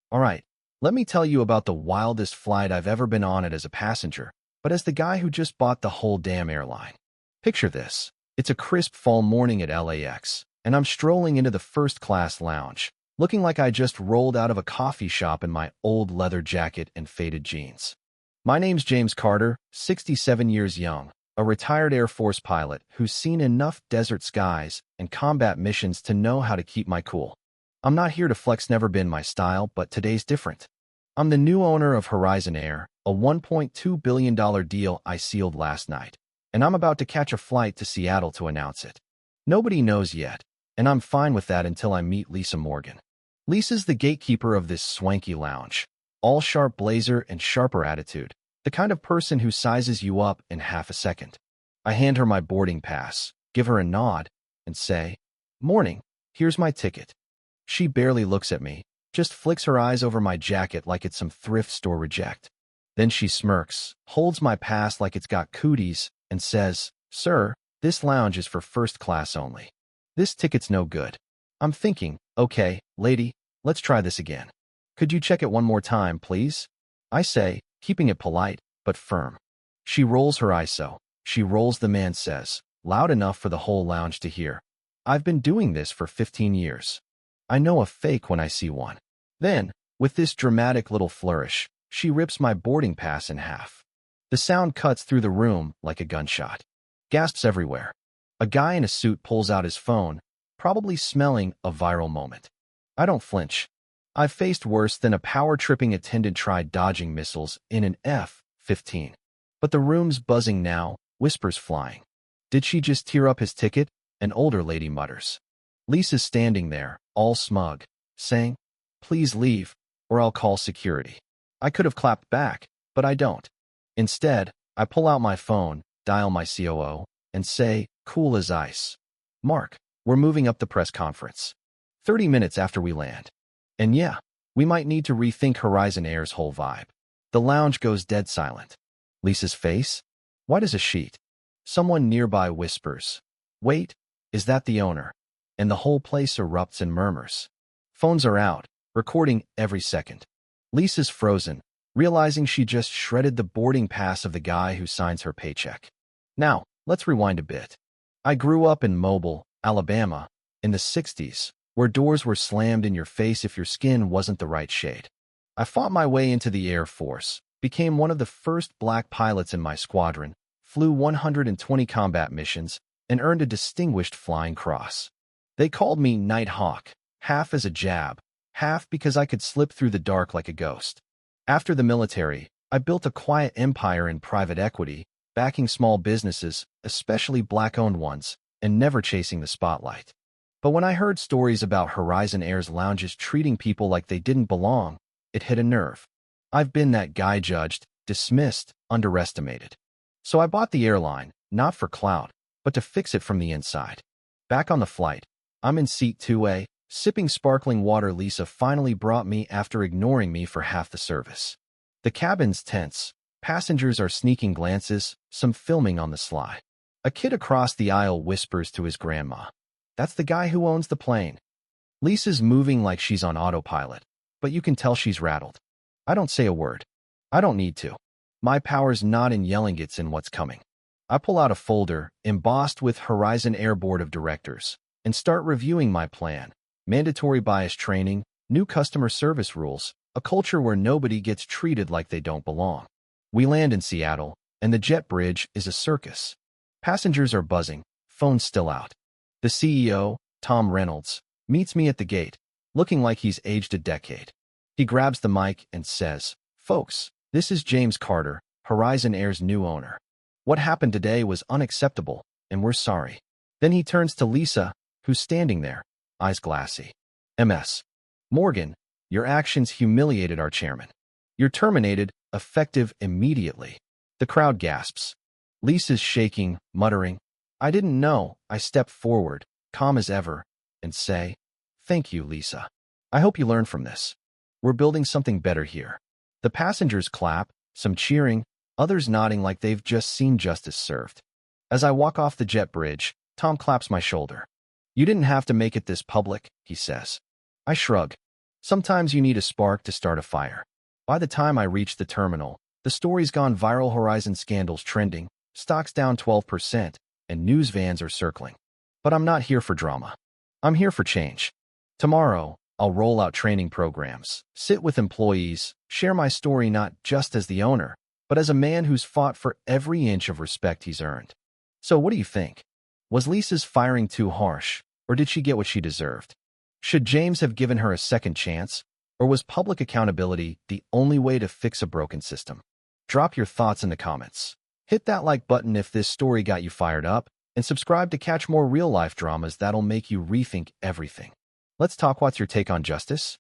All right, let me tell you about the wildest flight I've ever been on it as a passenger, but as the guy who just bought the whole damn airline. Picture this. It's a crisp fall morning at LAX, and I'm strolling into the first-class lounge, looking like I just rolled out of a coffee shop in my old leather jacket and faded jeans. My name's James Carter, 67 years young, a retired Air Force pilot who's seen enough desert skies and combat missions to know how to keep my cool. I'm not here to flex, never been my style, but today's different. I'm the new owner of Horizon Air, a $1.2 billion deal I sealed last night, and I'm about to catch a flight to Seattle to announce it. Nobody knows yet, and I'm fine with that until I meet Lisa Morgan. Lisa's the gatekeeper of this swanky lounge, all sharp blazer and sharper attitude, the kind of person who sizes you up in half a second. I hand her my boarding pass, give her a nod, and say, "Morning, here's my ticket." She barely looks at me, just flicks her eyes over my jacket like it's some thrift store reject. Then she smirks, holds my pass like it's got cooties, and says, "Sir, this lounge is for first class only. This ticket's no good." I'm thinking, okay, lady, let's try this again. Could you check it one more time, please? I say, keeping it polite, but firm. She rolls her eyes so. She rolls, the man says, loud enough for the whole lounge to hear. "I've been doing this for 15 years. I know a fake when I see one." Then, with this dramatic little flourish, she rips my boarding pass in half. The sound cuts through the room like a gunshot. Gasps everywhere. A guy in a suit pulls out his phone, probably smelling a viral moment. I don't flinch. I've faced worse than a power-tripping attendant tried dodging missiles in an F-15. But the room's buzzing now, whispers flying. "Did she just tear up his ticket?" An older lady mutters. Lisa's standing there, all smug, saying, "Please leave, or I'll call security." I could have clapped back, but I don't. Instead, I pull out my phone, dial my COO, and say, cool as ice, "Mark, we're moving up the press conference. 30 minutes after we land. And yeah, we might need to rethink Horizon Air's whole vibe." The lounge goes dead silent. Lisa's face? White as a sheet. Someone nearby whispers, "Wait, is that the owner?" And the whole place erupts in murmurs. Phones are out, recording every second. Lisa's frozen, realizing she just shredded the boarding pass of the guy who signs her paycheck. Now, let's rewind a bit. I grew up in Mobile, Alabama, in the 60s, where doors were slammed in your face if your skin wasn't the right shade. I fought my way into the Air Force, became one of the first black pilots in my squadron, flew 120 combat missions, and earned a distinguished flying cross. They called me Night Hawk, half as a jab, half because I could slip through the dark like a ghost. After the military, I built a quiet empire in private equity, backing small businesses, especially black-owned ones, and never chasing the spotlight. But when I heard stories about Horizon Air's lounges treating people like they didn't belong, it hit a nerve. I've been that guy judged, dismissed, underestimated. So I bought the airline, not for clout, but to fix it from the inside. Back on the flight, I'm in seat 2A, sipping sparkling water Lisa finally brought me after ignoring me for half the service. The cabin's tense. Passengers are sneaking glances, some filming on the sly. A kid across the aisle whispers to his grandma, "That's the guy who owns the plane." Lisa's moving like she's on autopilot, but you can tell she's rattled. I don't say a word. I don't need to. My power's not in yelling, it's in what's coming. I pull out a folder, embossed with Horizon Air Board of Directors, and start reviewing my plan. Mandatory bias training, new customer service rules, a culture where nobody gets treated like they don't belong. We land in Seattle, and the jet bridge is a circus. Passengers are buzzing, phones still out. The CEO, Tom Reynolds, meets me at the gate, looking like he's aged a decade. He grabs the mic and says, "Folks, this is James Carter, Horizon Air's new owner. What happened today was unacceptable, and we're sorry." Then he turns to Lisa, who's standing there, eyes glassy. "Ms. Morgan, your actions humiliated our chairman. You're terminated, effective immediately." The crowd gasps. Lisa's shaking, muttering, "I didn't know." I step forward, calm as ever, and say, "Thank you, Lisa. I hope you learn from this. We're building something better here." The passengers clap, some cheering, others nodding like they've just seen justice served. As I walk off the jet bridge, Tom claps my shoulder. "You didn't have to make it this public," he says. I shrug. Sometimes you need a spark to start a fire. By the time I reach the terminal, the story's gone viral. Horizon scandals trending, stocks down 12%, and news vans are circling. But I'm not here for drama. I'm here for change. Tomorrow, I'll roll out training programs, sit with employees, share my story not just as the owner, but as a man who's fought for every inch of respect he's earned. So what do you think? Was Lisa's firing too harsh, or did she get what she deserved? Should James have given her a second chance, or was public accountability the only way to fix a broken system? Drop your thoughts in the comments. Hit that like button if this story got you fired up, and subscribe to catch more real-life dramas that'll make you rethink everything. Let's talk. What's your take on justice?